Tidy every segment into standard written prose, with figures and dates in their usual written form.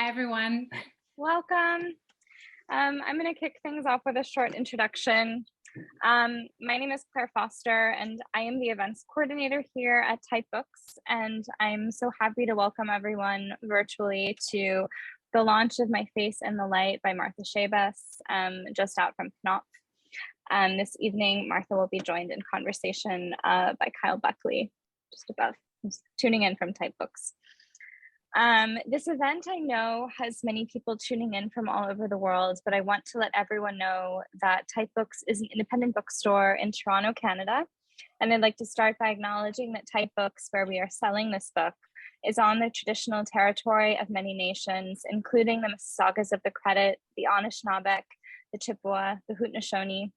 Hi, everyone. Welcome. I'm going to kick things off with a short introduction. My name is Claire Foster, and I am the events coordinator here at Type Books, and I'm so happy to welcome everyone virtually to the launch of My Face in the Light by Martha Schabas, just out from Knopf. This evening, Martha will be joined in conversation by Kyle Buckley, just above, who's tuning in from Type Books. This event, I know, has many people tuning in from all over the world, but I want to let everyone know that Type Books is an independent bookstore in Toronto, Canada. And I'd like to start by acknowledging that Type Books, where we are selling this book, is on the traditional territory of many nations, including the Mississaugas of the Credit, the Anishinaabe, the Chippewa, the Haudenosaunee,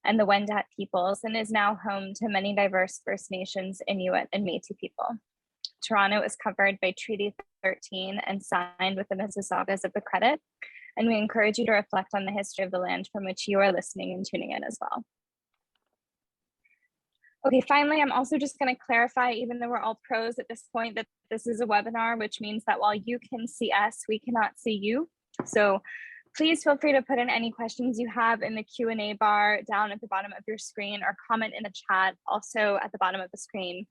and the Wendat peoples, and is now home to many diverse First Nations, Inuit, and Métis people. Toronto is covered by Treaty 13 and signed with the Mississaugas of the Credit, and we encourage you to reflect on the history of the land from which you are listening and tuning in as well. Okay, finally, I'm also just going to clarify, even though we're all pros at this point, that this is a webinar, which means that while you can see us, we cannot see you. So please feel free to put in any questions you have in the Q&A bar down at the bottom of your screen, or comment in the chat also at the bottom of the screen.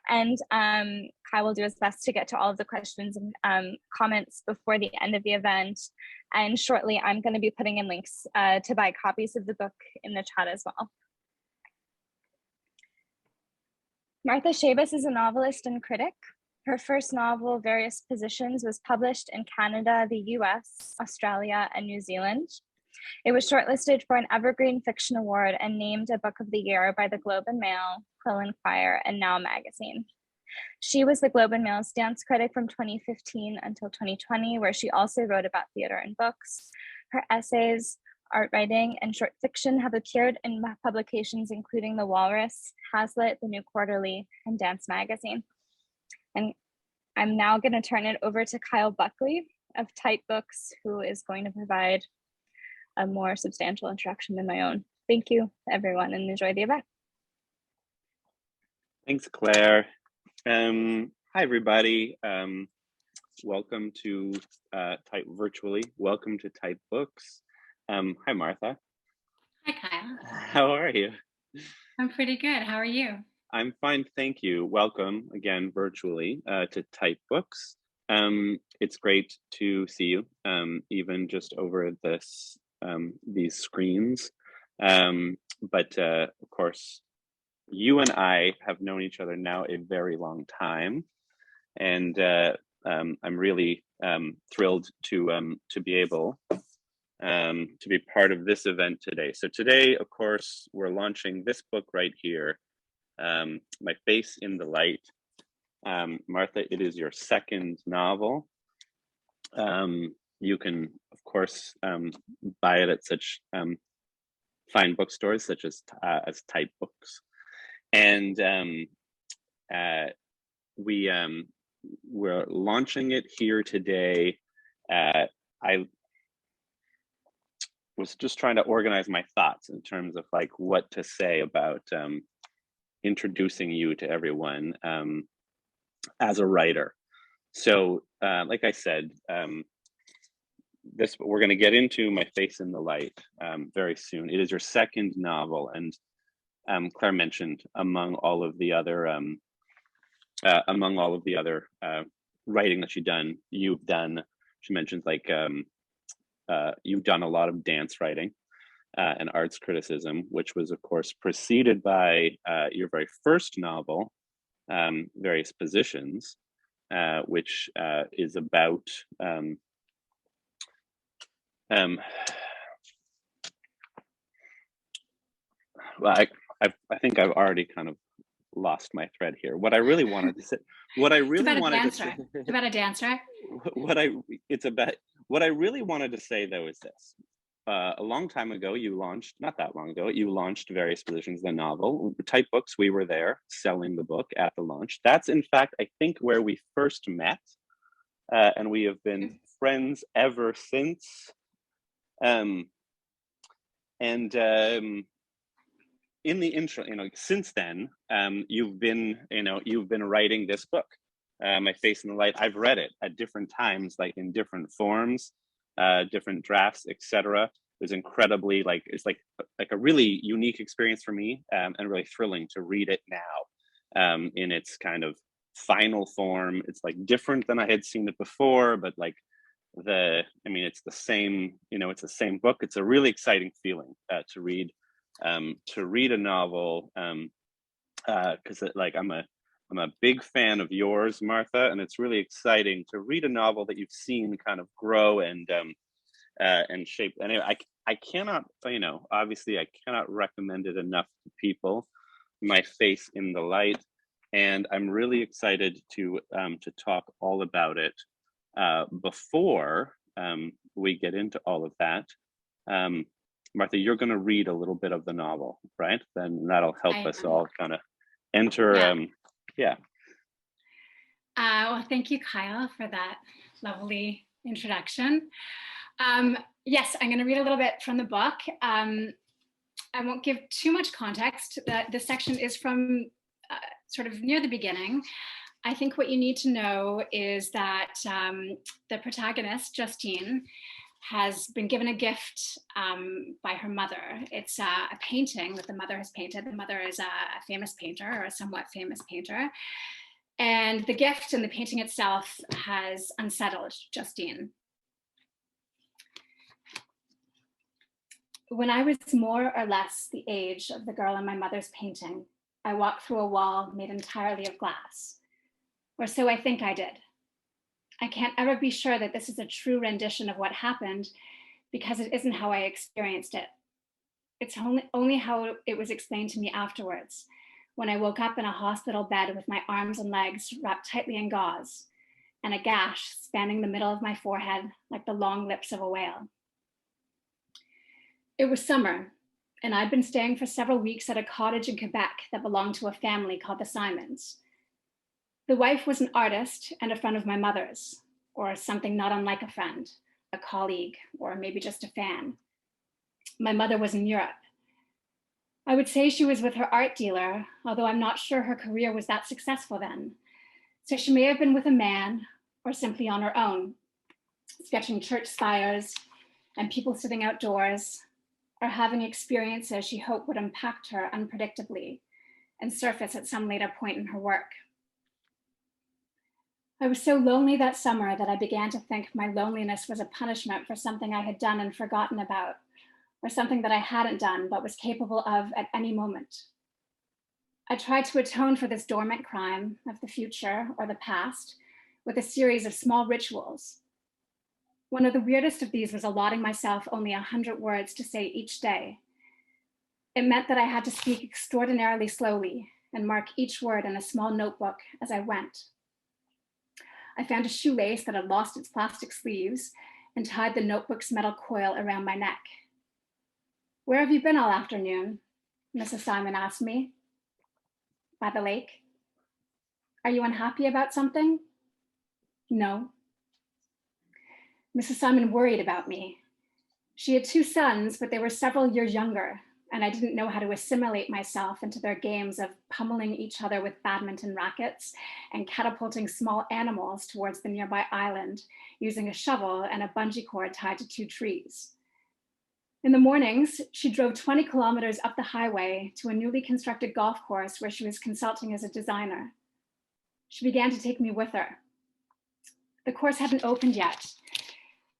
And Kai will do his best to get to all of the questions and comments before the end of the event. And shortly, I'm going to be putting in links to buy copies of the book in the chat as well. Martha Schabas is a novelist and critic. Her first novel, Various Positions, was published in Canada, the US, Australia, and New Zealand. It was shortlisted for an Evergreen Fiction Award and named a Book of the Year by the Globe and Mail, Quill and Choir, and Now magazine. She was the Globe and Mail's dance critic from 2015 until 2020, where she also wrote about theater and books. Her essays, art writing, and short fiction have appeared in publications including The Walrus, Hazlitt, The New Quarterly, and Dance Magazine. And I'm now going to turn it over to Kyle Buckley of Type Books, who is going to provide a more substantial introduction than my own. Thank you, everyone, and enjoy the event. Thanks, Claire. Hi, everybody. Welcome to Type virtually. Welcome to Type Books. Hi, Martha. Hi, Kyle. How are you? I'm pretty good. How are you? I'm fine, thank you. Welcome again virtually to Type Books. It's great to see you, even just over this these screens. But of course, you and I have known each other now a very long time, and I'm really thrilled to be able to be part of this event today. So today, of course, we're launching this book right here, My Face in the Light. Martha, it is your second novel. You can, of course, buy it at such fine bookstores such as Type Books. And we're launching it here today. I was just trying to organize my thoughts in terms of like what to say about introducing you to everyone as a writer. So like I said, we're going to get into My Face in the Light very soon. It is your second novel, and Claire mentioned among all of the other writing that you've done. She mentions like you've done a lot of dance writing and arts criticism, which was of course preceded by your very first novel, Various Positions, which is about well, I think I've already kind of lost my thread here. What I really wanted to say, what I really wanted to say, it's about a dancer. What I really wanted to say though is this: a long time ago, not that long ago, you launched Various Positions, the novel. Type Books, we were there selling the book at the launch. That's in fact, I think, where we first met, and we have been friends ever since. In the intro, since then, you've been writing this book, My Face in the Light. I've read it at different times, like in different forms, different drafts, etc. It was incredibly it's like a really unique experience for me, and really thrilling to read it now in its kind of final form. It's like different than I had seen it before, but like it's the same, it's the same book. It's a really exciting feeling to read a novel, because I'm a big fan of yours, Martha, and it's really exciting to read a novel that you've seen kind of grow and shape. Anyway, I cannot, obviously I cannot recommend it enough to people. My Face in the Light, and I'm really excited to talk all about it. Before we get into all of that, Martha, you're going to read a little bit of the novel, right? Then that'll help us all kind of enter. Yeah. Well, thank you, Kyle, for that lovely introduction. Yes, I'm going to read a little bit from the book. I won't give too much context. This section is from sort of near the beginning. I think what you need to know is that the protagonist, Justine, has been given a gift by her mother. It's a painting that the mother has painted. The mother is a famous painter, or a somewhat famous painter. And the gift and the painting itself has unsettled Justine. When I was more or less the age of the girl in my mother's painting, I walked through a wall made entirely of glass. Or so I think I did. I can't ever be sure that this is a true rendition of what happened, because it isn't how I experienced it. It's only how it was explained to me afterwards, when I woke up in a hospital bed with my arms and legs wrapped tightly in gauze, and a gash spanning the middle of my forehead like the long lips of a whale. It was summer, and I'd been staying for several weeks at a cottage in Quebec that belonged to a family called the Simons. The wife was an artist and a friend of my mother's, or something not unlike a friend, a colleague, or maybe just a fan. My mother was in Europe. I would say she was with her art dealer, although I'm not sure her career was that successful then. So she may have been with a man, or simply on her own, sketching church spires and people sitting outdoors, or having experiences she hoped would impact her unpredictably and surface at some later point in her work. I was so lonely that summer that I began to think my loneliness was a punishment for something I had done and forgotten about, or something that I hadn't done but was capable of at any moment. I tried to atone for this dormant crime of the future or the past with a series of small rituals. One of the weirdest of these was allotting myself only 100 words to say each day. It meant that I had to speak extraordinarily slowly and mark each word in a small notebook as I went. I found a shoelace that had lost its plastic sleeves and tied the notebook's metal coil around my neck. "Where have you been all afternoon?" Mrs. Simon asked me. "By the lake." "Are you unhappy about something?" "No." Mrs. Simon worried about me. She had 2 sons, but they were several years younger, and I didn't know how to assimilate myself into their games of pummeling each other with badminton rackets and catapulting small animals towards the nearby island using a shovel and a bungee cord tied to 2 trees. In the mornings, she drove 20 kilometers up the highway to a newly constructed golf course where she was consulting as a designer. She began to take me with her. The course hadn't opened yet,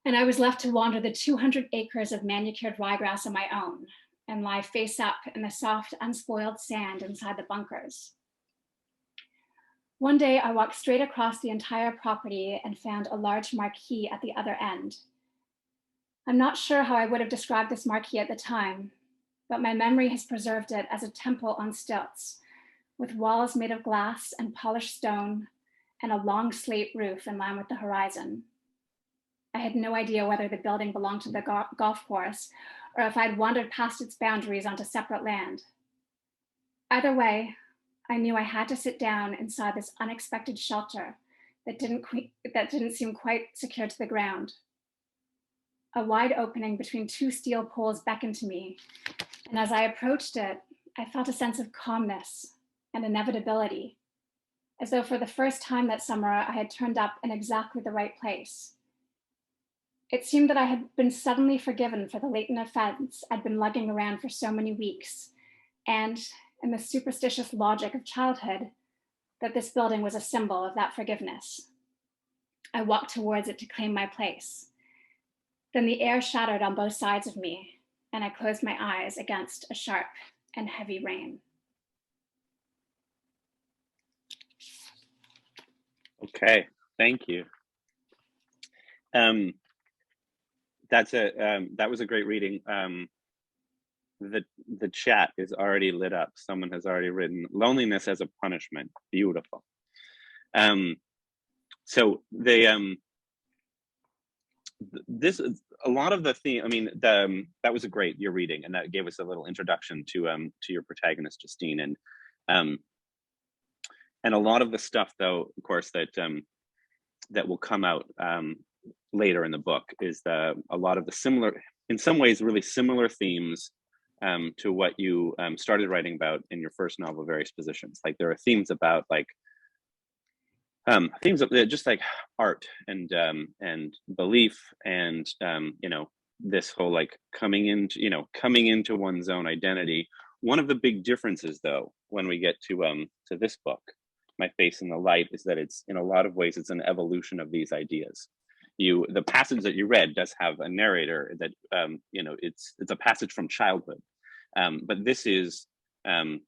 and I was left to wander the 200 acres of manicured ryegrass on my own and lie face up in the soft, unspoiled sand inside the bunkers. One day, I walked straight across the entire property and found a large marquee at the other end. I'm not sure how I would have described this marquee at the time, but my memory has preserved it as a temple on stilts, with walls made of glass and polished stone, and a long slate roof in line with the horizon. I had no idea whether the building belonged to the golf course or if I'd wandered past its boundaries onto separate land. Either way, I knew I had to sit down inside this unexpected shelter that didn't seem quite secure to the ground. A wide opening between 2 steel poles beckoned to me, and as I approached it, I felt a sense of calmness and inevitability. as though for the first time that summer I had turned up in exactly the right place. It seemed that I had been suddenly forgiven for the latent offense I'd been lugging around for so many weeks, and in the superstitious logic of childhood, that this building was a symbol of that forgiveness. I walked towards it to claim my place. Then the air shattered on both sides of me, and I closed my eyes against a sharp and heavy rain. Okay, thank you. That was a great reading. The chat is already lit up. Someone has already written loneliness as a punishment. Beautiful. So this is a lot of the theme. I mean, that was a great your reading, and that gave us a little introduction to your protagonist Justine, and a lot of the stuff, though, of course, that will come out later in the book is a lot of the similar, in some ways, really similar themes to what you started writing about in your first novel, Various Positions. Like there are themes about like themes of just like art and belief and this whole like coming into one's own identity. One of the big differences, though, when we get to this book, My Face in the Light, is that it's in a lot of ways it's an evolution of these ideas. The passage that you read does have a narrator that it's a passage from childhood, but this is I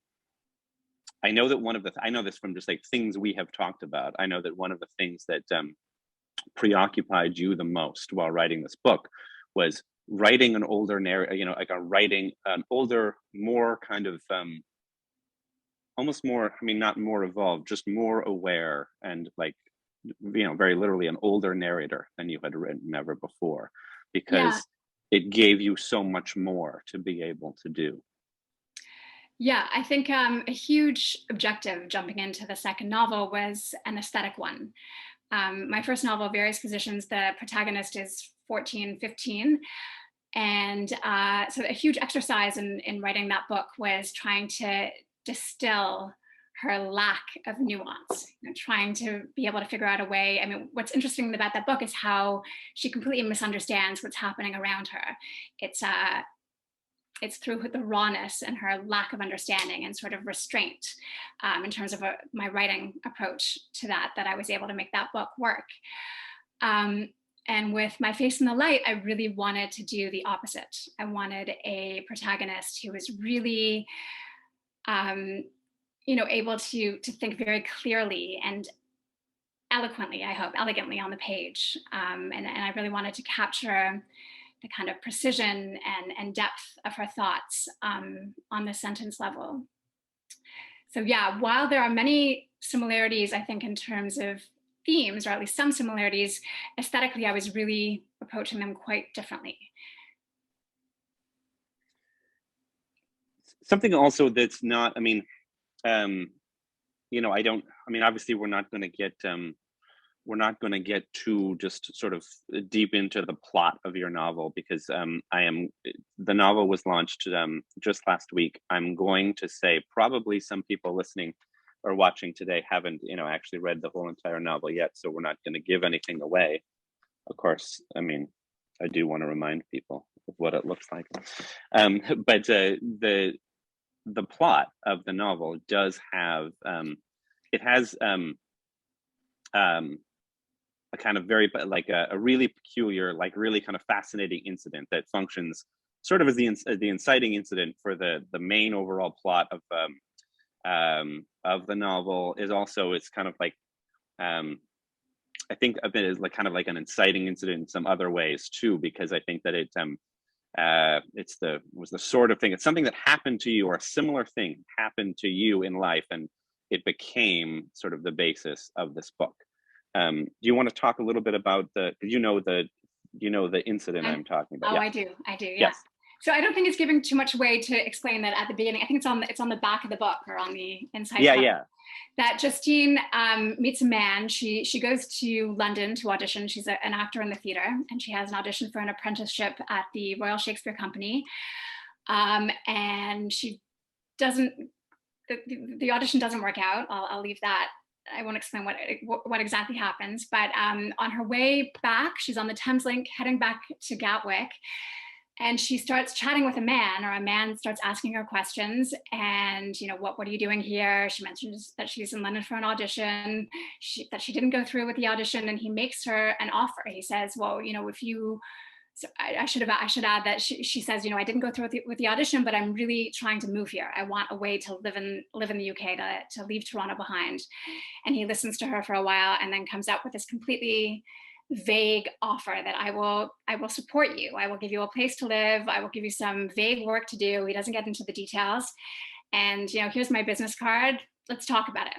know that I know this from just like things we have talked about. I know that one of the things that preoccupied you the most while writing this book was writing an older writing an older, more kind of almost more, I mean, not more evolved, just more aware and like, very literally an older narrator than you had written ever before, because it gave you so much more to be able to do. Yeah, I think a huge objective jumping into the second novel was an aesthetic one. My first novel, Various Positions, the protagonist is 14, 15. And so a huge exercise in writing that book was trying to distill her lack of nuance, trying to be able to figure out a way. I mean, what's interesting about that book is how she completely misunderstands what's happening around her. It's through the rawness and her lack of understanding and sort of restraint in terms of my writing approach to that I was able to make that book work. And with My Face in the Light, I really wanted to do the opposite. I wanted a protagonist who was really, able to think very clearly and eloquently, I hope, elegantly on the page. And I really wanted to capture the kind of precision and depth of her thoughts on the sentence level. So yeah, while there are many similarities, I think, in terms of themes, or at least some similarities, aesthetically, I was really approaching them quite differently. Something also that's not, I mean, obviously we're not going to get too just sort of deep into the plot of your novel, because the novel was launched just last week. I'm going to say probably some people listening or watching today haven't, actually read the whole entire novel yet. So we're not going to give anything away. Of course, I mean, I do want to remind people of what it looks like. But the plot of the novel does have, it has a kind of very, like a really peculiar, like really kind of fascinating incident that functions sort of as the inciting incident for the main overall plot of the novel. Is also, it's kind of like, I think of it as like kind of like an inciting incident in some other ways too, because I think that it was the sort of thing, it's something that happened to you, or a similar thing happened to you in life, and it became sort of the basis of this book. Do you want to talk a little bit about the incident I'm talking about? Oh, yeah. I do. Yeah. Yes. So I don't think it's giving too much way to explain that at the beginning. I think it's on the back of the book, or on the inside. Yeah. That Justine meets a man. She goes to London to audition. She's an actor in the theater, and she has an audition for an apprenticeship at the Royal Shakespeare Company. And she doesn't. The audition doesn't work out. I'll leave that I won't explain what exactly happens, but on her way back, she's on the Thames Link heading back to Gatwick, and she starts chatting with a man, or a man starts asking her questions. And, you know, what are you doing here? She mentions that she's in London for an audition, that she didn't go through with the audition, and he makes her an offer. He says, well, you know, if you, so I should add that she says, you know, I didn't go through with the audition, but I'm really trying to move here. I want a way to live in the UK, to leave Toronto behind. And he listens to her for a while and then comes up with this completely vague offer that I will support you. I will give you a place to live. I will give you some vague work to do. He doesn't get into the details. And, you know, here's my business card. Let's talk about it.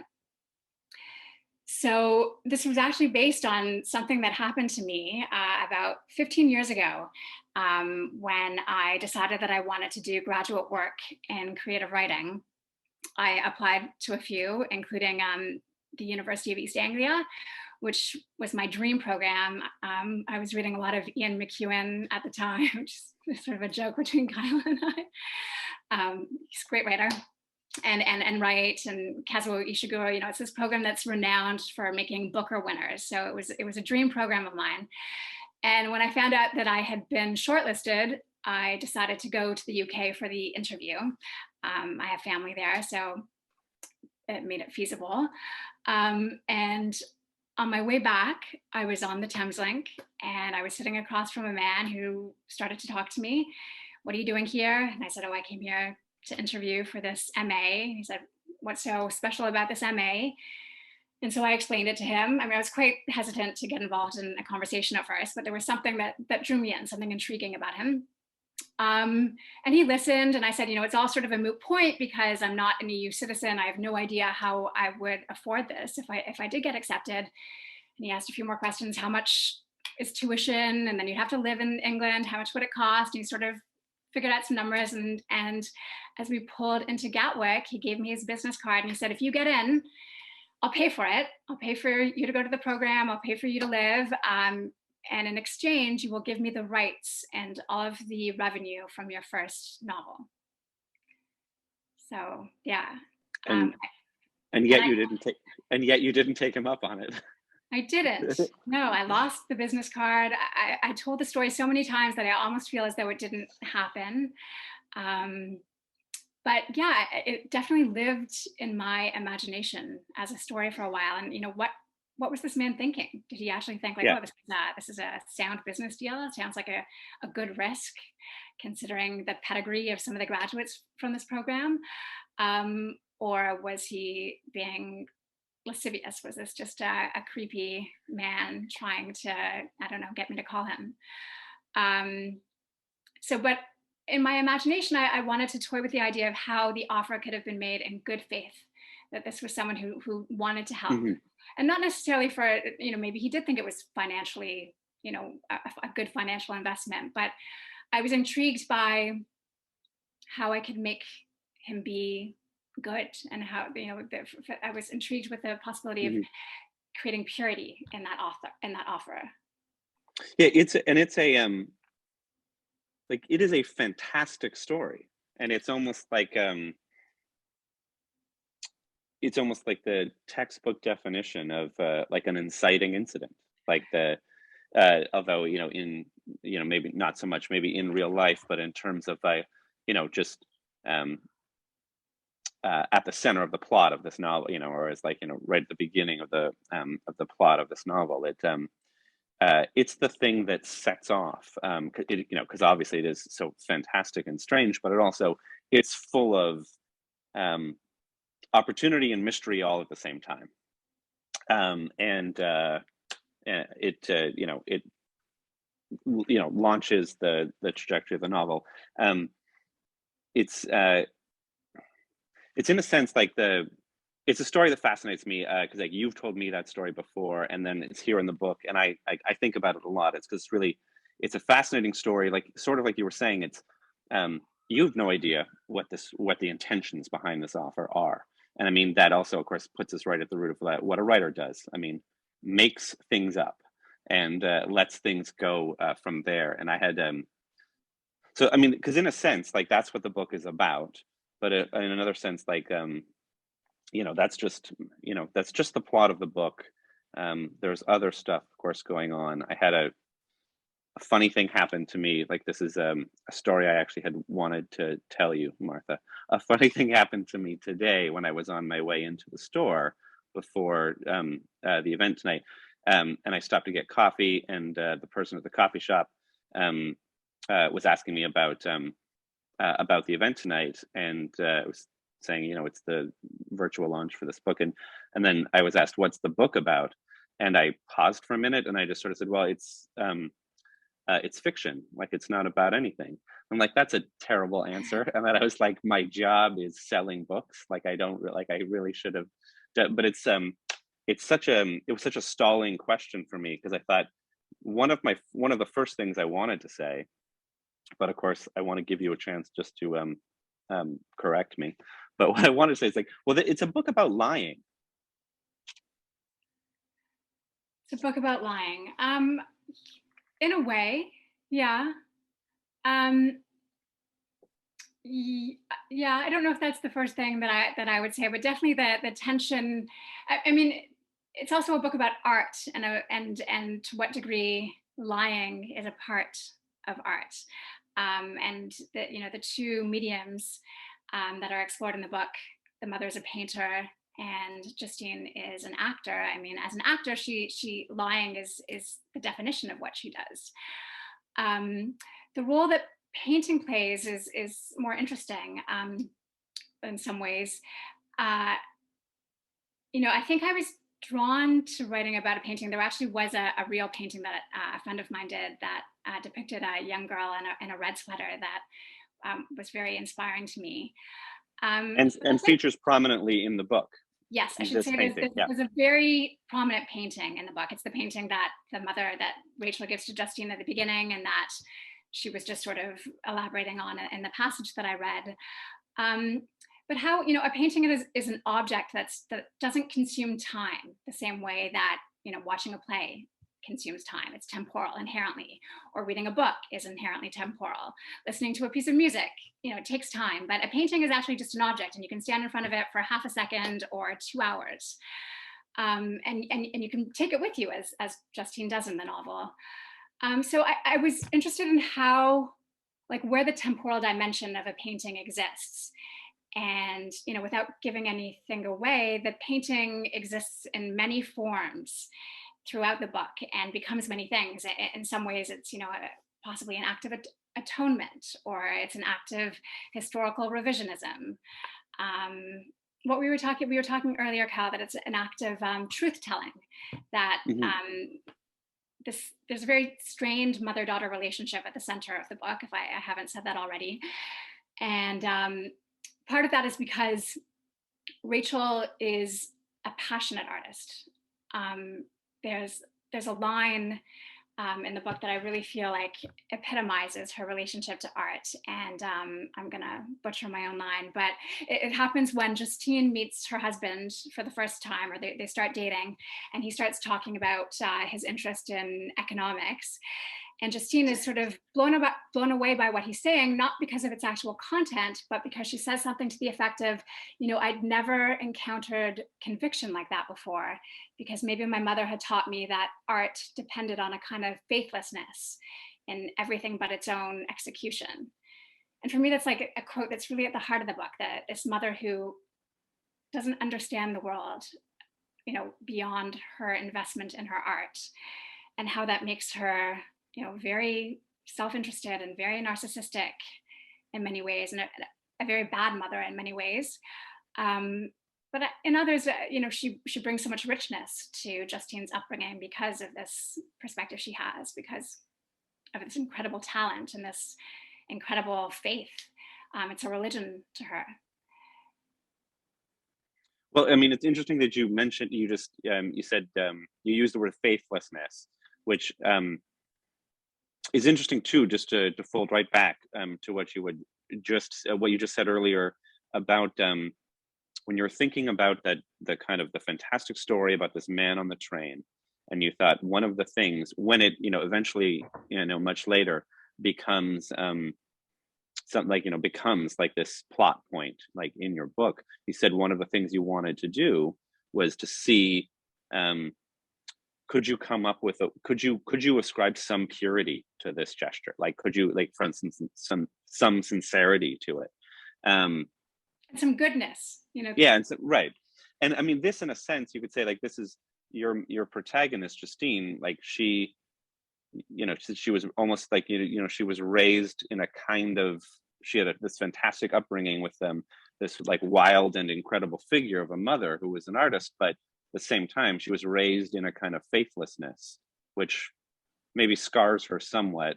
So this was actually based on something that happened to me about 15 years ago, when I decided that I wanted to do graduate work in creative writing. I applied to a few, including the University of East Anglia, which was my dream program. I was reading a lot of Ian McEwan at the time, which is sort of a joke between Kyle and I. He's a great writer. And Wright and Kazuo Ishiguro, you know, it's this program that's renowned for making Booker winners. So it was a dream program of mine. And when I found out that I had been shortlisted, I decided to go to the UK for the interview. I have family there, so it made it feasible. And on my way back, I was on the Thames Link, and I was sitting across from a man who started to talk to me. What are you doing here? And I said, oh, I came here to interview for this MA. He said, what's so special about this MA? And so I explained it to him. I mean, I was quite hesitant to get involved in a conversation at first, but there was something that drew me in, something intriguing about him. And he listened, and I said, you know, it's all sort of a moot point because I'm not an EU citizen. I have no idea how I would afford this if I did get accepted. And he asked a few more questions. How much is tuition? And then you'd have to live in England. How much would it cost? And he sort of figured out some numbers. And as we pulled into Gatwick, he gave me his business card, and he said, if you get in, I'll pay for it. I'll pay for you to go to the program. I'll pay for you to live. And in exchange, you will give me the rights and all of the revenue from your first novel. So yeah. And yet you didn't take him up on it. I didn't. No, I lost the business card. I told the story so many times that I almost feel as though it didn't happen. But yeah, it definitely lived in my imagination as a story for a while. And you know, what was this man thinking? Did he actually think like, oh, this is a sound business deal? It sounds like a good risk, considering the pedigree of some of the graduates from this program. Or was he being lascivious? Was this just a creepy man trying to, I don't know, get me to call him? But in my imagination, I wanted to toy with the idea of how the offer could have been made in good faith, that this was someone who wanted to help. Mm-hmm. And not necessarily for, you know, maybe he did think it was financially, you know, a good financial investment, but I was intrigued by how I could make him be good, and how, you know, I was intrigued with the possibility of creating purity in that offer. Yeah, it is a fantastic story, and it's almost like the textbook definition of like an inciting incident, like although, you know, in, you know, maybe not so much maybe in real life, but in terms of you know, just at the center of the plot of this novel, you know, or as, like, you know, right at the beginning of the plot of this novel, it's the thing that sets off, you know, because obviously it is so fantastic and strange, but it's full of opportunity and mystery all at the same time. It launches the trajectory of the novel. It's in a sense like it's a story that fascinates me, because like you've told me that story before, and then it's here in the book, and I think about it a lot. It's because it's a fascinating story, like sort of like you were saying. It's you have no idea what the intentions behind this offer are, and I mean that also, of course, puts us right at the root of what a writer does. I mean, makes things up and lets things go from there. And I had so I mean, because in a sense, like that's what the book is about. But in another sense, like that's just, that's just the plot of the book. There's other stuff, of course, going on. I had a funny thing happen to me. Like, this is a story I actually had wanted to tell you, Martha. A funny thing happened to me today when I was on my way into the store before the event tonight. And I stopped to get coffee, and the person at the coffee shop was asking me about the event tonight, and I was saying, it's the virtual launch for this book, and then I was asked, "What's the book about?" And I paused for a minute, and I just sort of said, "Well, it's fiction. Like, it's not about anything." I'm like, that's a terrible answer. And then I was like, my job is selling books. Like, I don't like, I really should have done, but it was such a stalling question for me, because I thought one of the first things I wanted to say, but of course I want to give you a chance just to correct me. But what I want to say is, like, well, it's a book about lying. It's a book about lying. In a way, yeah. Yeah, I don't know if that's the first thing that I would say, but definitely the tension. I mean, it's also a book about art, and to what degree lying is a part of art, and the two mediums that are explored in the book. The mother's a painter, and Justine is an actor. I mean, as an actor, she lying is the definition of what she does. The role that painting plays is more interesting in some ways. I think I was drawn to writing about a painting. There actually was a real painting that a friend of mine did that depicted a young girl in a red sweater that was very inspiring to me. And features prominently in the book. Yes, I should say there's a very prominent painting in the book. It's the painting that the mother that Rachel gives to Justine at the beginning, and that she was just sort of elaborating on it in the passage that I read. But how, a painting is an object that doesn't consume time the same way that, watching a play consumes time. It's temporal inherently, or reading a book is inherently temporal. Listening to a piece of music, it takes time, but a painting is actually just an object, and you can stand in front of it for half a second or 2 hours. And you can take it with you, as Justine does in the novel. So I was interested in how, like, where the temporal dimension of a painting exists. And, without giving anything away, the painting exists in many forms throughout the book and becomes many things. In some ways, it's, possibly an act of atonement, or it's an act of historical revisionism. What we were talking earlier, Cal, that it's an act of truth-telling, that there's a very strained mother-daughter relationship at the center of the book, if I haven't said that already. And part of that is because Rachel is a passionate artist. There's a line in the book that I really feel like epitomizes her relationship to art. And I'm gonna butcher my own line, but it happens when Justine meets her husband for the first time, or they start dating, and he starts talking about his interest in economics. And Justine is sort of blown away by what he's saying, not because of its actual content, but because she says something to the effect of, I'd never encountered conviction like that before, because maybe my mother had taught me that art depended on a kind of faithlessness in everything but its own execution. And for me, that's like a quote that's really at the heart of the book, that this mother who doesn't understand the world, beyond her investment in her art, and how that makes her very self-interested and very narcissistic in many ways, and a very bad mother in many ways. But in others, she brings so much richness to Justine's upbringing because of this perspective she has, because of this incredible talent and this incredible faith. It's a religion to her. Well, I mean, it's interesting that you mentioned, you said, you used the word faithlessness, which is interesting too, just to fold right back to what you just said earlier about when you're thinking about the kind of the fantastic story about this man on the train, and you thought one of the things, when it eventually much later becomes something like, becomes like this plot point, like in your book. You said one of the things you wanted to do was to see, could you come up with could you ascribe some purity to this gesture? Like, could you, like, for instance, some sincerity to it? And some goodness, Yeah, and so, right. And I mean, this, in a sense, you could say, like, this is your protagonist, Justine. Like, she was almost like, she was raised in a kind of, she had this fantastic upbringing with this like wild and incredible figure of a mother who was an artist, but at the same time she was raised in a kind of faithlessness, which maybe scars her somewhat,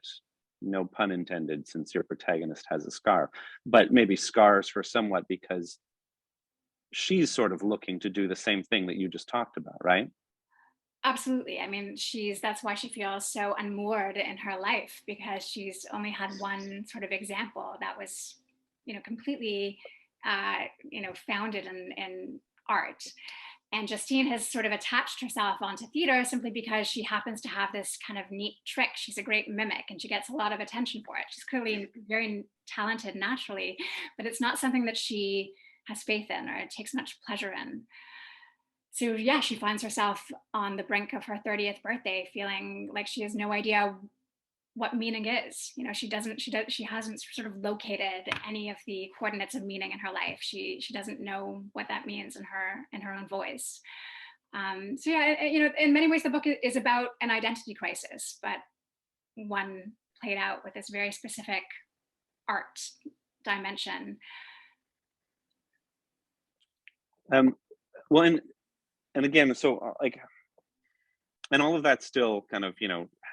no pun intended, since your protagonist has a scar, but maybe scars her somewhat because she's sort of looking to do the same thing that you just talked about, right? Absolutely. I mean, that's why she feels so unmoored in her life, because she's only had one sort of example that was, completely, founded in art. And Justine has sort of attached herself onto theater simply because she happens to have this kind of neat trick. She's a great mimic and she gets a lot of attention for it. She's clearly very talented naturally, but it's not something that she has faith in or takes much pleasure in. So yeah, she finds herself on the brink of her 30th birthday feeling like she has no idea what meaning is. She hasn't sort of located any of the coordinates of meaning in her life. She doesn't know what that means in her own voice. So yeah, in many ways the book is about an identity crisis, but one played out with this very specific art dimension. Well, and again, so like, and all of that still kind of,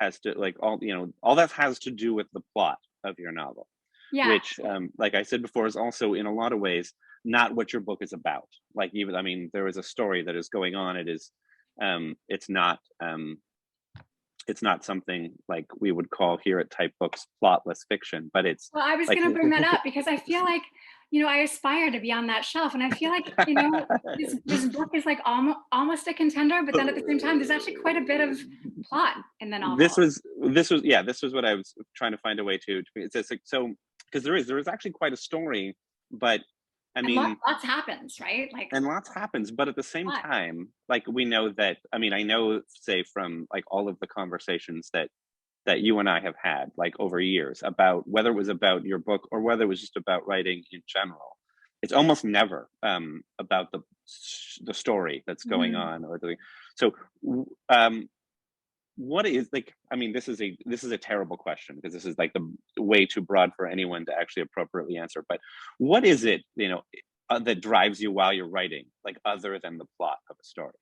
has to, like, all that has to do with the plot of your novel, Yeah. Which, like I said before, is also in a lot of ways not what your book is about. Like, even, I mean, there is a story that is going on. It is, it's not something like we would call here at Type Books plotless fiction, but it's, well, I was like, going to bring that up because I feel like, I aspire to be on that shelf, and I feel like, this book is like almost a contender, but then at the same time, there's actually quite a bit of plot in the novel. This was what I was trying to find a way to. It's just like, so, because there is actually quite a story, but I mean, lots happens, right? Like, and lots happens, but at the same time, like, we know that, I mean, I know, say, from like all of the conversations that you and I have had, like, over years, about whether it was about your book or whether it was just about writing in general, it's almost never about the story that's going on, or the, so what is, like, I mean, this is a terrible question, because this is like the way too broad for anyone to actually appropriately answer, but what is it, that drives you while you're writing, like, other than the plot of a story?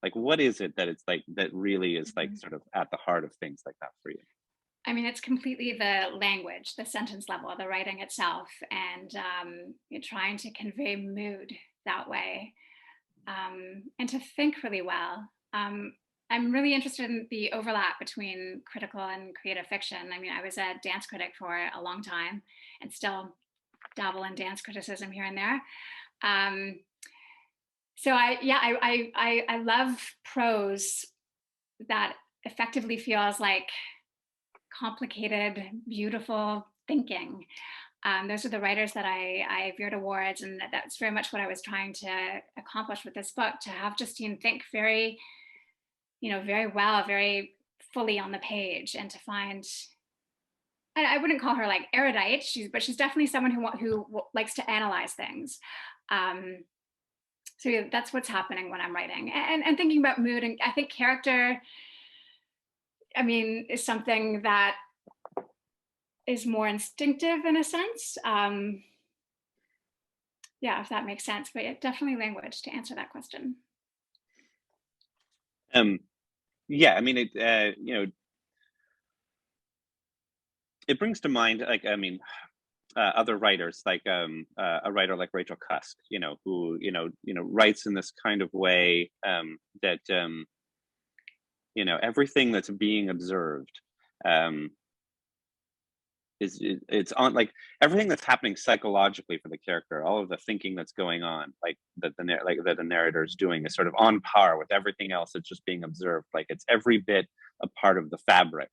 Like, what is it that it's like, that really is like sort of at the heart of things like that for you? I mean, it's completely the language, the sentence level, the writing itself, and you're trying to convey mood that way, and to think really well. I'm really interested in the overlap between critical and creative fiction. I mean, I was a dance critic for a long time and still dabble in dance criticism here and there. So I love prose that effectively feels like complicated, beautiful thinking. Those are the writers that I veered towards, and that's very much what I was trying to accomplish with this book, to have Justine think very, very well, very fully on the page, and to find, I wouldn't call her like erudite, but she's definitely someone who likes to analyze things. So yeah, that's what's happening when I'm writing, and thinking about mood. And I think character, I mean, is something that is more instinctive in a sense. Yeah, if that makes sense, but yeah, definitely language to answer that question. Yeah, I mean, it, it brings to mind, like, I mean, other writers, like a writer like Rachel Cusk, who writes in this kind of way, that everything that's being observed, it's on, like, everything that's happening psychologically for the character, all of the thinking that's going on, like, that the narrator is doing, is sort of on par with everything else that's just being observed. Like, it's every bit a part of the fabric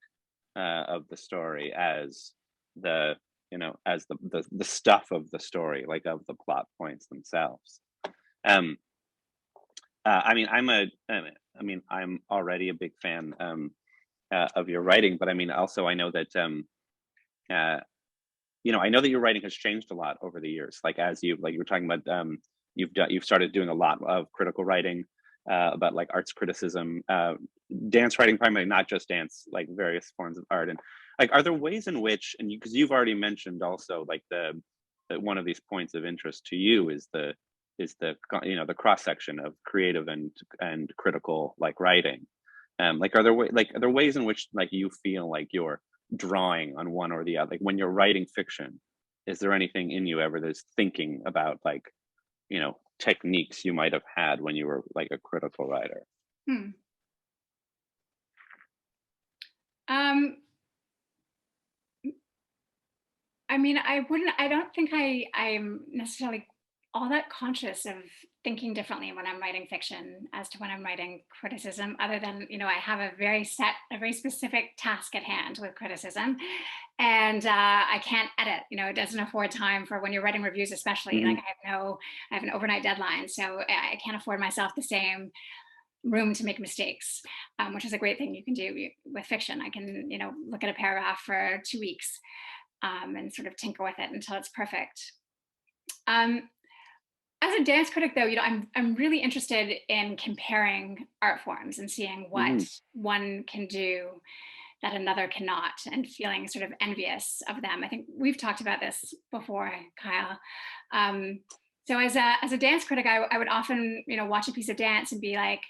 of the story as the as the stuff of the story, like of the plot points themselves. Um, I mean, I'm already a big fan of your writing, but I mean, also I know that I know that your writing has changed a lot over the years. Like as you were talking about, you've started doing a lot of critical writing about like arts criticism, dance writing, primarily, not just dance, like various forms of art. And like, are there ways in which, and because you've already mentioned also like that one of these points of interest to you is the the cross section of creative and critical like writing. Like are there ways in which like you feel like you're drawing on one or the other? Like when you're writing fiction, is there anything in you ever that's thinking about like techniques you might have had when you were like a critical writer? Hmm. Um, I mean, I don't think I'm necessarily all that conscious of thinking differently when I'm writing fiction as to when I'm writing criticism, other than, I have a very specific task at hand with criticism. And I can't edit, it doesn't afford time for when you're writing reviews, especially. Mm-hmm. Like I have an overnight deadline. So I can't afford myself the same room to make mistakes, which is a great thing you can do with fiction. I can, look at a paragraph for 2 weeks and sort of tinker with it until it's perfect. As a dance critic, though, I'm really interested in comparing art forms and seeing what Mm-hmm. one can do that another cannot, and feeling sort of envious of them. I think we've talked about this before, Kyle. So as a dance critic, I would often, watch a piece of dance and be like,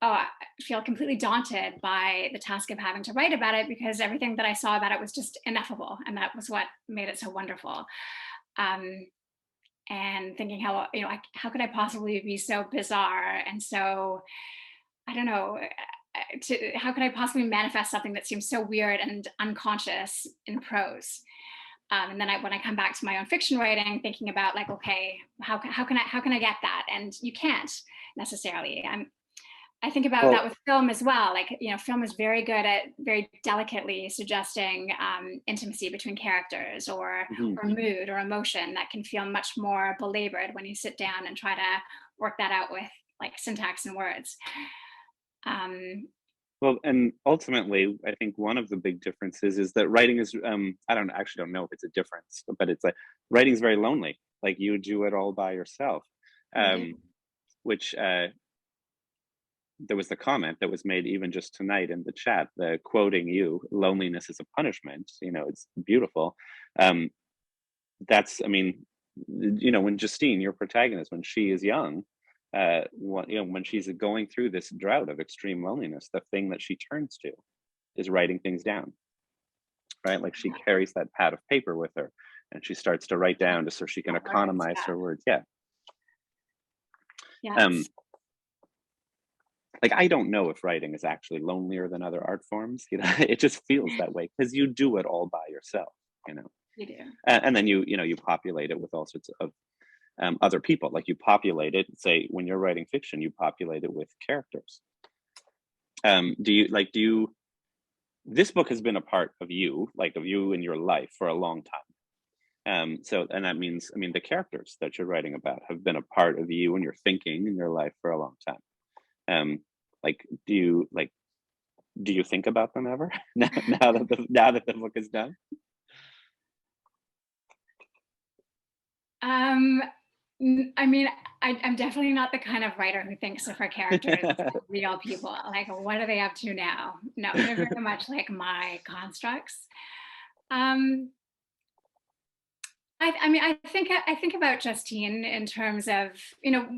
oh, I feel completely daunted by the task of having to write about it, because everything that I saw about it was just ineffable, and that was what made it so wonderful. And thinking how could I possibly be so bizarre and so, I don't know, how could I possibly manifest something that seems so weird and unconscious in prose? And then when I come back to my own fiction writing, thinking about like, okay, how can I get that? And you can't necessarily. I think about that with film as well. Like, film is very good at very delicately suggesting intimacy between characters, or mood or emotion that can feel much more belabored when you sit down and try to work that out with like syntax and words. Well, and ultimately, I think one of the big differences is that writing is, I actually don't know if it's a difference, but it's like writing is very lonely. Like you do it all by yourself, which there was the comment that was made even just tonight in the chat, the quoting you, loneliness is a punishment, it's beautiful. That's, I mean, when Justine, your protagonist, when she is young, when she's going through this drought of extreme loneliness, the thing that she turns to is writing things down, right? Like she carries that pad of paper with her and she starts to write down just so she can economize her words. Yeah. Like, I don't know if writing is actually lonelier than other art forms. It just feels that way because you do it all by yourself. You do. And then you populate it with all sorts of other people. Like you populate it. Say when you're writing fiction, you populate it with characters. This book has been a part of you, like of you in your life for a long time. And that means, I mean, the characters that you're writing about have been a part of you and your thinking in your life for a long time. Do you think about them ever now that the book is done? I mean, I'm definitely not the kind of writer who thinks of her characters as like real people. Like, what are they up to now? No, they're very much like my constructs. I mean, I think about Justine in terms of,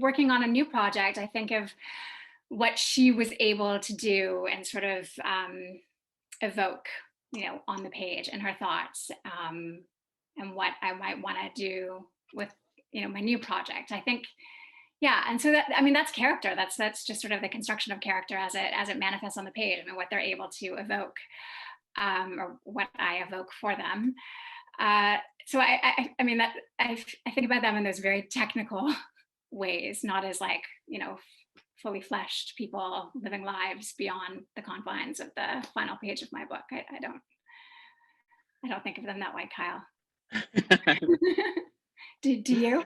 working on a new project. I think of what she was able to do and sort of evoke, on the page, and her thoughts, and what I might want to do with, my new project. I think, yeah. And so that's character. That's just sort of the construction of character as it manifests on the page. I mean, what they're able to evoke, or what I evoke for them. So I mean that I think about them in those very technical ways, not as like, fully fleshed people living lives beyond the confines of the final page of my book. I don't think of them that way, Kyle. Do you?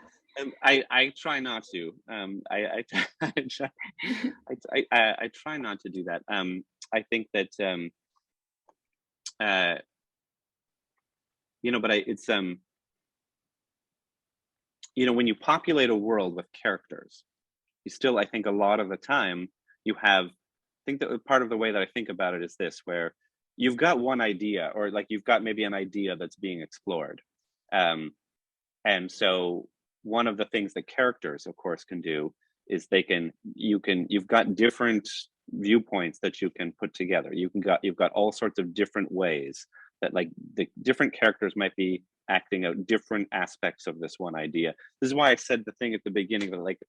I try not to. I try, I try not to do that. I think that uh, but it's when you populate a world with characters, you still, I think, a lot of the time you have. I think that part of the way that I think about it is this, where you've got one idea, or like you've got maybe an idea that's being explored, um, and so one of the things that characters, of course, can do is you've got different viewpoints that you can put together. You've got all sorts of different ways that, like, the different characters might be acting out different aspects of this one idea. This is why I said the thing at the beginning that, like,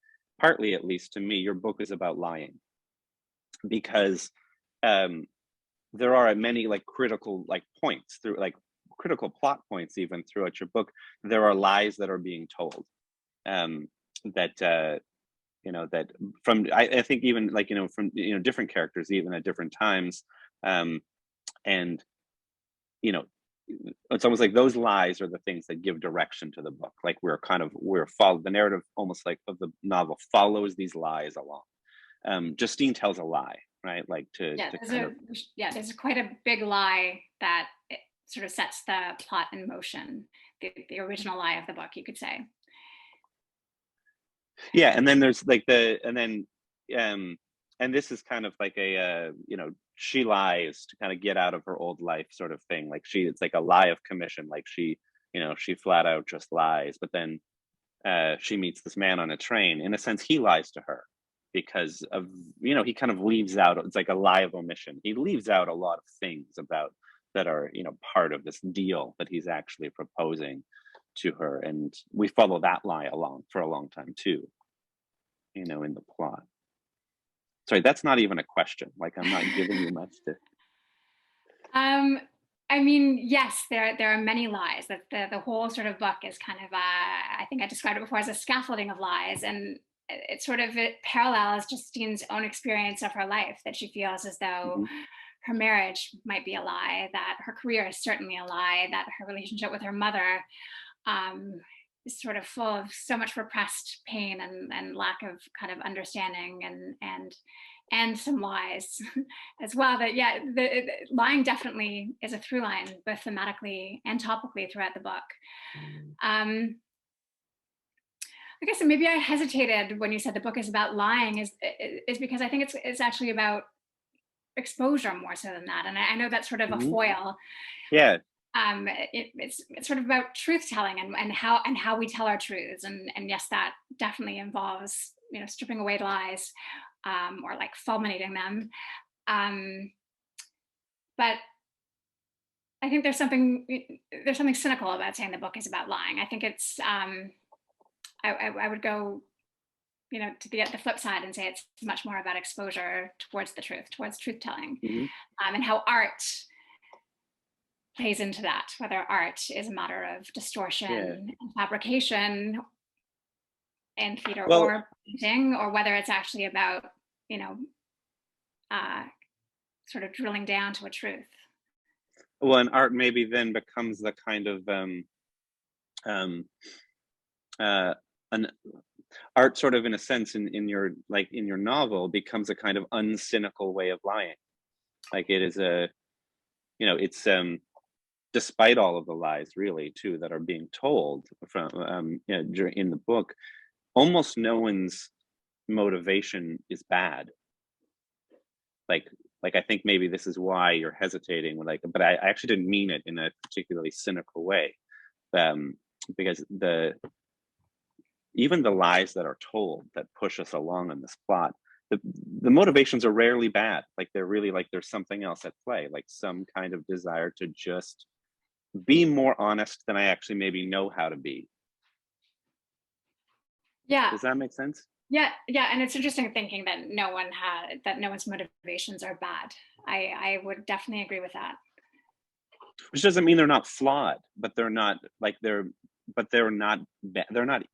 partly, at least to me, your book is about lying, because um there are many, like, critical, like, points through, like, critical plot points even throughout your book. There are lies that are being told, um that that from, I think, even, like, from different characters, even at different times, um and you know it's almost like those lies are the things that give direction to the book. Like, we're follow the narrative, almost like, of the novel follows these lies along. Justine tells a lie, right? Like, Yeah, to kind of, there's quite a big lie that it sort of sets the plot in motion. The original lie of the book, you could say. yeah. And then there's like um and this is kind of like a she lies to kind of get out of her old life, sort of thing. Like, it's like a lie of commission. Like, she flat out just lies. But then she meets this man on a train. In a sense, he lies to her because of, he kind of leaves out, it's like a lie of omission. He leaves out a lot of things about that are, part of this deal that he's actually proposing to her. And we follow that lie along for a long time too, in the plot. Sorry, that's not even a question. Like, I'm not giving you much to. I mean, yes, there are many lies. That the whole sort of book is kind of I think I described it before as a scaffolding of lies, and it parallels Justine's own experience of her life, that she feels as though Mhm. her marriage might be a lie, that her career is certainly a lie, that her relationship with her mother um, is sort of full of so much repressed pain and lack of kind of understanding and some lies as well. That, yeah, lying definitely is a through line, both thematically and topically throughout the book. I guess maybe I hesitated when you said the book is about lying, is because I think it's actually about exposure more so than that. And I know that's sort of a Mhm. foil. Yeah. It's sort of about truth telling and how we tell our truths, and yes, that definitely involves stripping away lies, or like fulminating them. But I think there's something cynical about saying the book is about lying. I think it's I would go to the flip side and say it's much more about exposure towards the truth, towards truth telling, Mhm. and how art plays into that, whether art is a matter of distortion Yeah. and fabrication in theater Well, or painting, or whether it's actually about you know uh, sort of drilling down to a truth. and art maybe then becomes the kind of um, uh, an art, sort of, in a sense, in your, like, in your novel, becomes a kind of uncynical way of lying. Like, it is it's despite all of the lies, really, too, that are being told from in the book, almost no one's motivation is bad. Like, I think maybe this is why you're hesitating, like, but I actually didn't mean it in a particularly cynical way, um, because even the lies that are told that push us along in this plot, the motivations are rarely bad. Like, they're really, like, there's something else at play, like some kind of desire to just be more honest than I actually maybe know how to be. Yeah, Does that make sense? yeah, and it's interesting thinking that no one's motivations are bad. I would definitely agree with that. Which doesn't mean they're not flawed, but they're not, like, they're not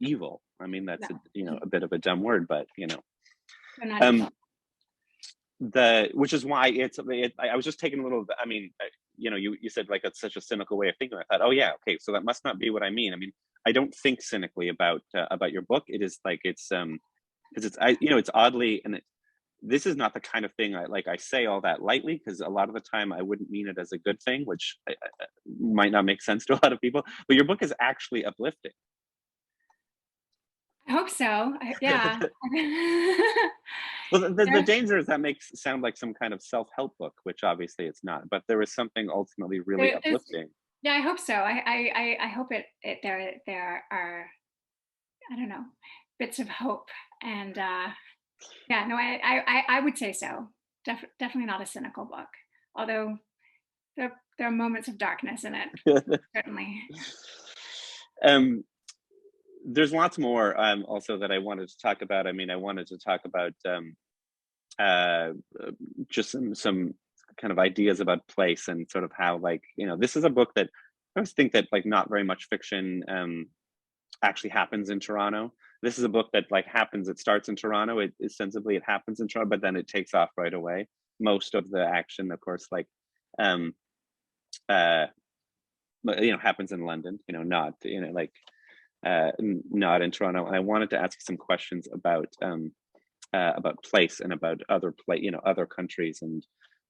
evil. I mean, that's No, a bit of a dumb word, but they're not evil. um, which is why I was just taking a little. I mean, you said like it's such a cynical way of thinking. I thought, oh yeah, okay, so that must not be what I mean. I mean, I don't think cynically about your book. It is like it's because it's oddly, and this is not the kind of thing I say all that lightly, because a lot of the time I wouldn't mean it as a good thing, which might not make sense to a lot of people. But your book is actually uplifting. I hope so. Yeah. Well, the danger is that makes it sound like some kind of self-help book, which obviously it's not. But there is something ultimately really uplifting. Yeah, I hope so. I hope there are, I don't know, bits of hope, and yeah, no, I would say so. Definitely not a cynical book, although there are moments of darkness in it, certainly. There's lots more also that I wanted to talk about. I mean, I wanted to talk about just some kind of ideas about place, and sort of how, like, this is a book that I always think that like not very much fiction actually happens in Toronto. This is a book that like happens, it starts in Toronto, it ostensibly it happens in Toronto, but then it takes off right away. Most of the action, of course, like happens in London, not like not in Toronto. And I wanted to ask you some questions about place and about other countries, and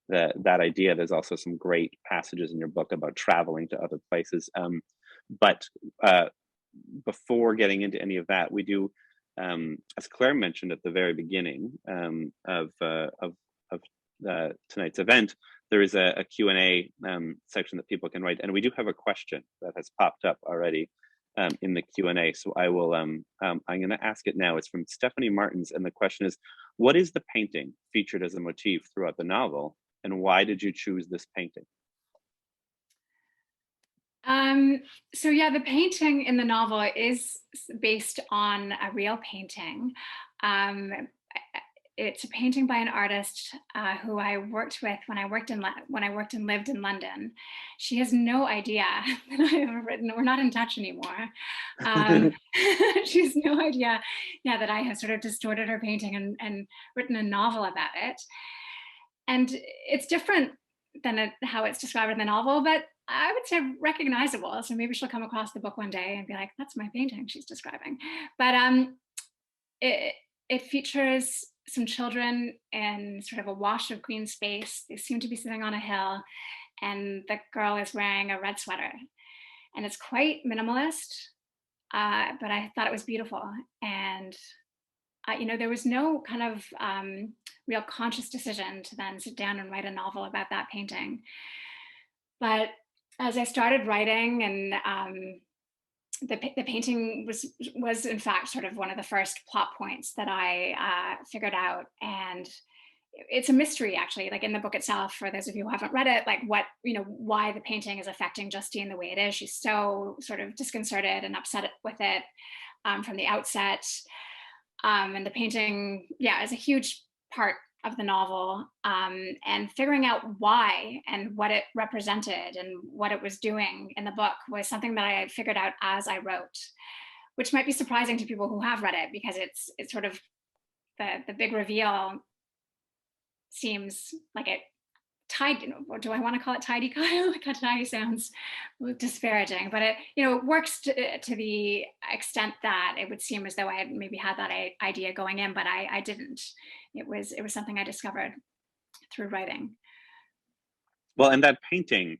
that idea. There's also some great passages in your book about traveling to other places. But before getting into any of that, we do, as Claire mentioned at the very beginning of tonight's event, there is a Q&A section that people can write, and we do have a question that has popped up already in the Q&A. So I will, I'm going to ask it now. It's from Stephanie Martins, and the question is, what is the painting featured as a motif throughout the novel, and why did you choose this painting? So yeah, the painting in the novel is based on a real painting. It's a painting by an artist who I worked with when I worked and lived in London. She has no idea that I have written. We're not in touch anymore. She has no idea, that I have sort of distorted her painting and written a novel about it. And it's different than how it's described in the novel, but I would say recognizable. So maybe she'll come across the book one day and be like, "That's my painting she's describing." But it features some children in sort of a wash of green space. They seem to be sitting on a hill, and the girl is wearing a red sweater. And it's quite minimalist, but I thought it was beautiful. And there was no kind of real conscious decision to then sit down and write a novel about that painting. But as I started writing, and the painting was in fact sort of one of the first plot points that I figured out. And it's a mystery, actually, like in the book itself, for those of you who haven't read it, like why the painting is affecting Justine the way it is. She's so sort of disconcerted and upset with it from the outset. And the painting, is a huge part of the novel, and figuring out why and what it represented and what it was doing in the book was something that I figured out as I wrote, which might be surprising to people who have read it, because it's sort of the big reveal seems like it tied, or do I want to call it tidy, Kyle? Like tidy sounds disparaging, but it works to the extent that it would seem as though I had maybe had that idea going in, but I didn't. It was something I discovered through writing. Well, and that painting,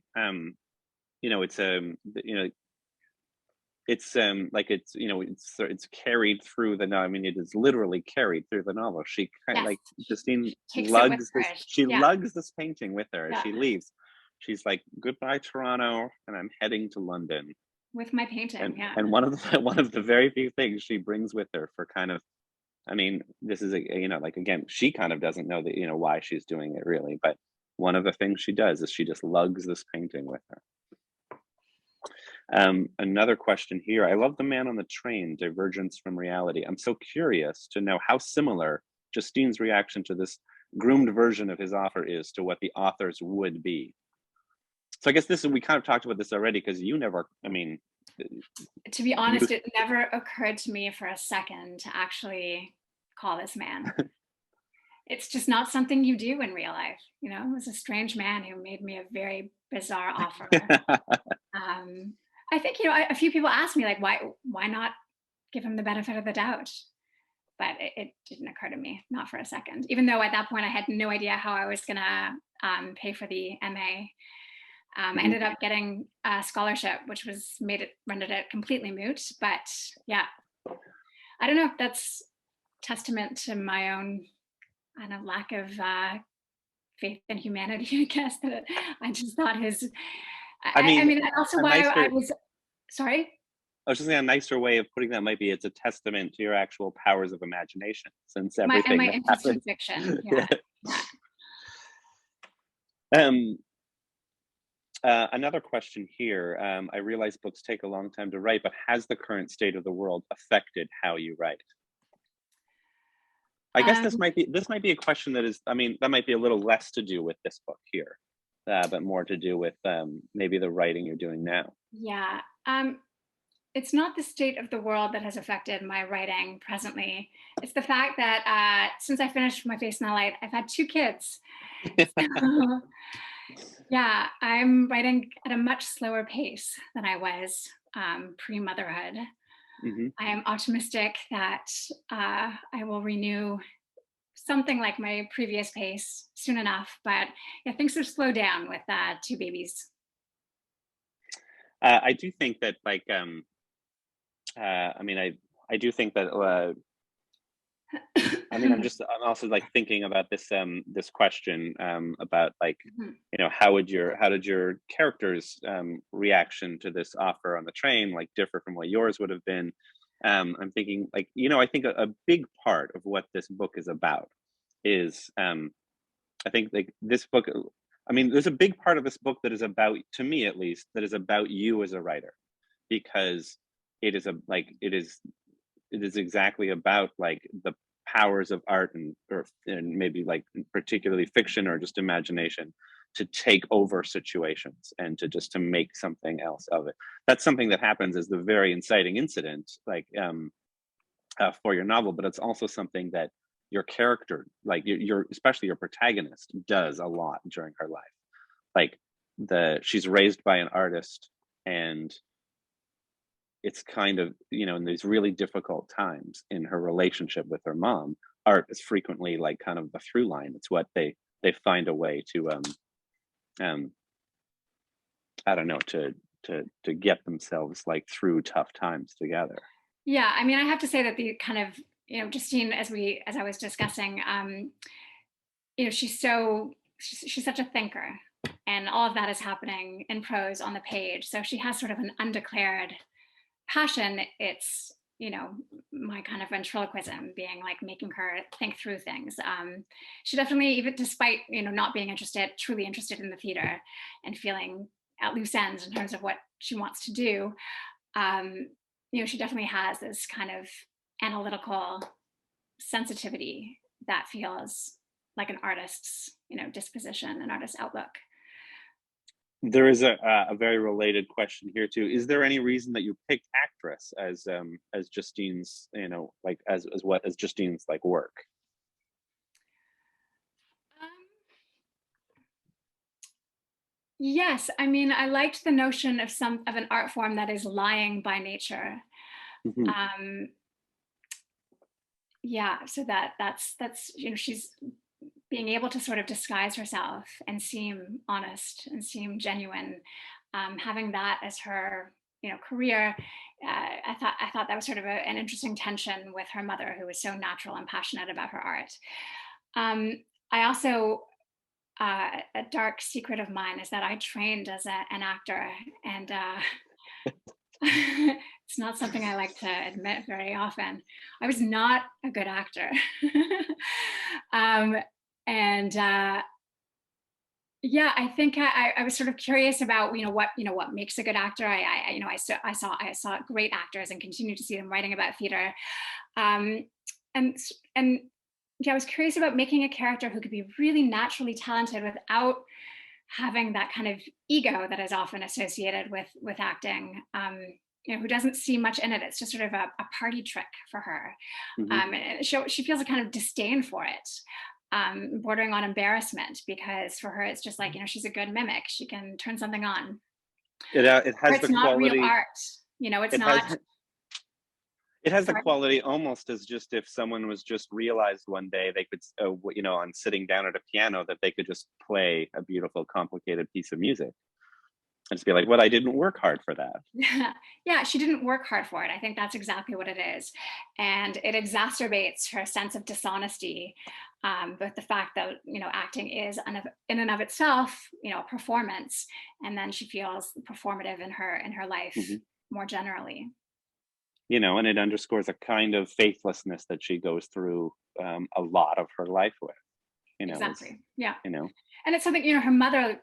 it's like it's carried through the novel. I mean, it is literally carried through the novel. She kind of like Justine lugs this. She lugs this painting with her as she leaves. She's like, "Goodbye, Toronto, and I'm heading to London with my painting." And one of the very few things she brings with her for kind of, I mean, this is like, again, she kind of doesn't know that why she's doing it really, but one of the things she does is she just lugs this painting with her. Another question here. I love the man on the train, divergence from reality. I'm so curious to know how similar Justine's reaction to this groomed version of his offer is to what the author's would be. So I guess we kind of talked about this already, because you never, I mean, to be honest, it never occurred to me for a second to actually call this man. it's just not something you do in real life. You know, it was a strange man who made me a very bizarre offer. I think, a few people asked me like, why not give him the benefit of the doubt? But it didn't occur to me, not for a second, even though at that point I had no idea how I was gonna pay for the MA. I ended up getting a scholarship, which rendered it completely moot. But yeah, I don't know. That's testament to my own, I don't know, lack of faith in humanity, I guess. That I just thought his. I mean, I mean, also a why nicer, I was sorry. I was just saying a nicer way of putting that might be it's a testament to your actual powers of imagination, since My everything that interest in happens. fiction. Yeah. Um, another question here. I realize books take a long time to write, but has the current state of the world affected how you write? I guess this might be a question that is, I mean, that might be a little less to do with this book here, but more to do with maybe the writing you're doing now. Yeah. It's not the state of the world that has affected my writing presently. It's the fact that since I finished My Face in the Light, I've had 2 kids. So, yeah, I'm writing at a much slower pace than I was pre-motherhood. Mm-hmm. I am optimistic that I will renew something like my previous pace soon enough, but yeah, things have slowed down with 2 babies. I do think that, like, I mean, I do think that. I mean, I'm also like thinking about this question about like, Mhm. how did your character's reaction to this offer on the train like differ from what yours would have been? I'm thinking like, I think a big part of what this book is about is I think like this book. I mean, there's a big part of this book that is about, to me at least, that is about you as a writer, because it is exactly about like the powers of art and maybe like particularly fiction or just imagination to take over situations and to make something else of it. That's something that happens as the very inciting incident, like for your novel, but it's also something that your character, like your especially your protagonist, does a lot during her life. Like she's raised by an artist, and it's kind of, in these really difficult times in her relationship with her mom, art is frequently like kind of the through line. It's what they find a way to I don't know, to get themselves like through tough times together. Yeah, I mean, I have to say that the kind of, Justine, as I was discussing, she's such a thinker, and all of that is happening in prose on the page. So she has sort of an undeclared passion. It's, my kind of ventriloquism being like making her think through things. She definitely, even despite, not being truly interested in the theater and feeling at loose ends in terms of what she wants to do, she definitely has this kind of analytical sensitivity that feels like an artist's, disposition, an artist's outlook. There is a very related question here too. Is there any reason that you picked actress as Justine's, like as Justine's like work? Yes, I mean, I liked the notion of an art form that is lying by nature. Mm-hmm. Yeah, so that's she's being able to sort of disguise herself and seem honest and seem genuine, having that as her career. I thought that was sort of an interesting tension with her mother, who was so natural and passionate about her art. I also, a dark secret of mine is that I trained as an actor, and it's not something I like to admit very often. I was not a good actor. And yeah, I think I was sort of curious about what makes a good actor. I saw great actors and continue to see them writing about theater, and yeah, I was curious about making a character who could be really naturally talented without having that kind of ego that is often associated with acting. Who doesn't see much in it. It's just sort of a party trick for her. Mm-hmm. And she feels a kind of disdain for it. bordering on embarrassment, because for her it's just like, she's a good mimic, she can turn something on. It Or has it's the not real quality. art, it's It has not. it has the Sorry. quality almost as just if someone was just realized one day they could, on sitting down at a piano, that they could just play a beautiful, complicated piece of music and just be like, "Well, I didn't work hard for that." Yeah, she didn't work hard for it. I think that's exactly what it is. And it exacerbates her sense of dishonesty. But the fact that, acting is in and of itself, a performance. And then she feels performative in her life Hmm. more generally. And it underscores a kind of faithlessness that she goes through a lot of her life with. Is Exactly. Yeah. you know. And it's something, her mother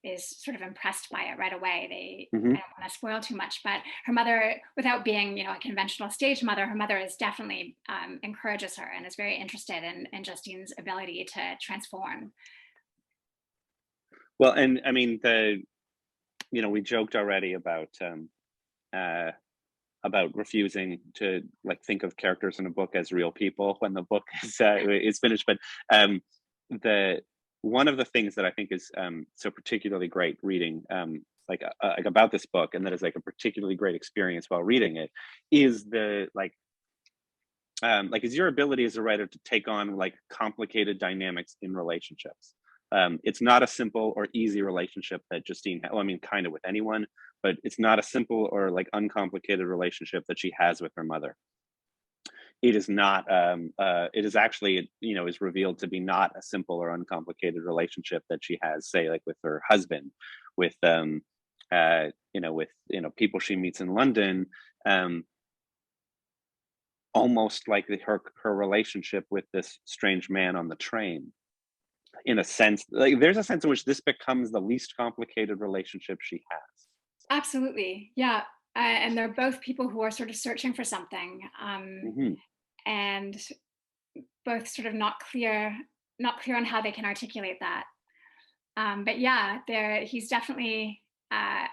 is sort of impressed by it right away. Hmm. I don't want to spoil too much, but her mother, without being, a conventional stage mother, her mother is definitely encourages her and is very interested in Justine's ability to transform. Well, and I mean we joked already uh, about refusing to like think of characters in a book as real people when the book is finished. But the one of the things that I think is so particularly great reading like about this book, and that is like a particularly great experience while reading it, is the is your ability as a writer to take on like complicated dynamics in relationships. It's not a simple or easy relationship that Justine well, I mean, kind of with anyone, but it's not a simple or like uncomplicated relationship that she has with her mother. It is not it is actually, is revealed to be not a simple or uncomplicated relationship that she has, say, like with her husband, with with people she meets in London, almost like her relationship with this strange man on the train. In a sense, like there's a sense in which this becomes the least complicated relationship she has. Absolutely. Yeah. And they're both people who are sort of searching for something, Hmm. and both sort of not clear on how they can articulate that. But yeah, he's definitely a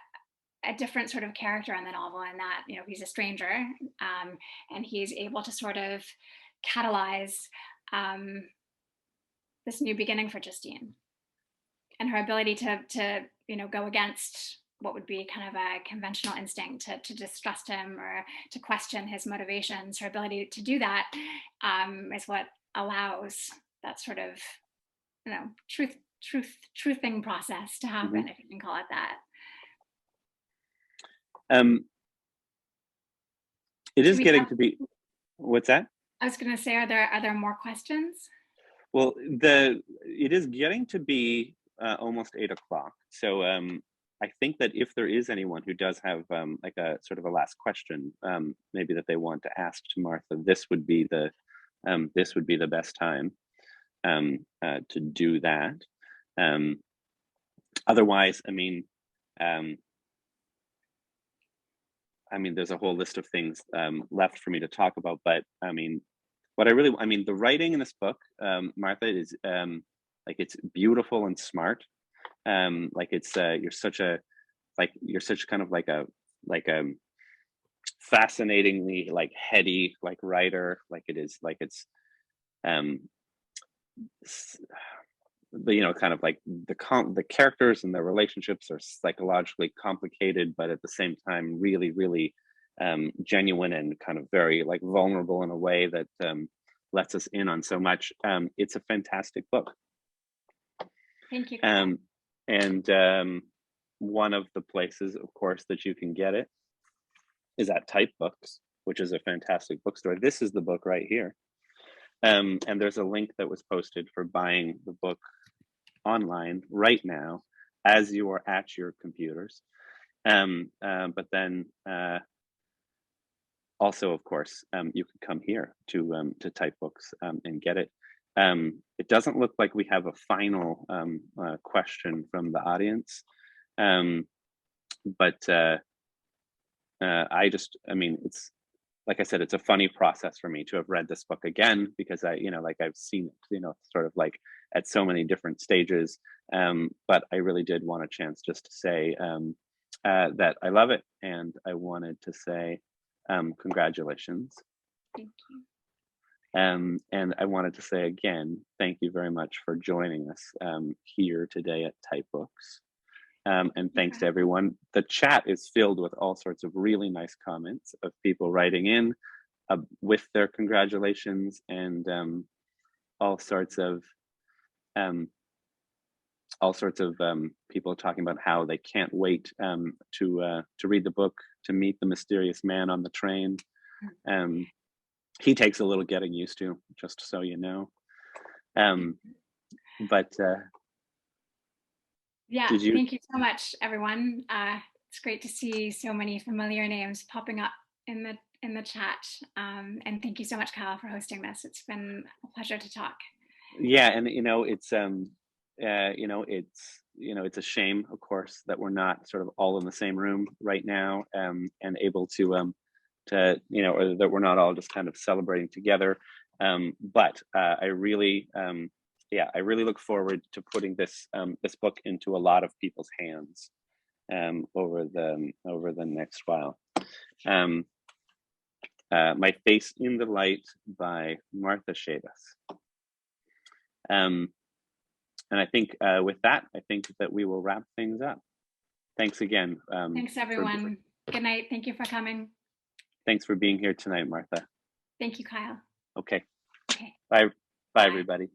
different sort of character in the novel, in that he's a stranger, and he's able to sort of catalyze um, this new beginning for Justine, and her ability to go against what would be kind of a conventional instinct to distrust him or to question his motivations. Her ability to do that is what allows that sort of truthing process to Hmm. happen, if you can call it that. um it Should is we getting have, to be. What's that? I was going to say, are there more questions? Well, it is getting to be almost 8 o'clock. So I think that if there is anyone who does have like a sort of a last question, maybe that they want to ask to Martha, this would be the best time to do that. Um, Otherwise, um, there's a whole list of things left for me to talk about, but the writing in this book, Martha, is like it's beautiful and smart. Like it's you're such kind of like a fascinatingly like heady like writer. Like it is like it's um but kind of like the characters and their relationships are psychologically complicated, but at the same time really really genuine and kind of very like vulnerable in a way that lets us in on so much. It's a fantastic book. Thank you, Claire. And one of the places, of course, that you can get it is at Type Books, which is a fantastic bookstore. This is the book right here. And there's a link that was posted for buying the book online right now as you are at your computers. But then also, of course, you can come here to Type Books and get it. It doesn't look like we have a final question from the audience, but it's like I said, it's a funny process for me to have read this book again, because I've seen it, sort of like at so many different stages. But I really did want a chance just to say that I love it, and I wanted to say congratulations. Thank you. And I wanted to say again, thank you very much for joining us here today at Type Books. And thanks to everyone. The chat is filled with all sorts of really nice comments of people writing in with their congratulations, and all sorts of people talking about how they can't wait to read the book, to meet the mysterious man on the train. He takes a little getting used to, just so you know. But yeah, thank you so much, everyone. It's great to see so many familiar names popping up in the chat. And thank you so much, Kyle, for hosting this. It's been a pleasure to talk. Yeah, and it's it's a shame, of course, that we're not sort of all in the same room right now, and able to or that we're not all just kind of celebrating together. But I really look forward to putting this book into a lot of people's hands over the next while. My Face in the Light by Martha Schabas. And I think with that, I think that we will wrap things up. Thanks again. Thanks, everyone. Good night. Thank you for coming. Thanks for being here tonight, Martha. Thank you, Kyle. Okay. Okay. Bye, everybody.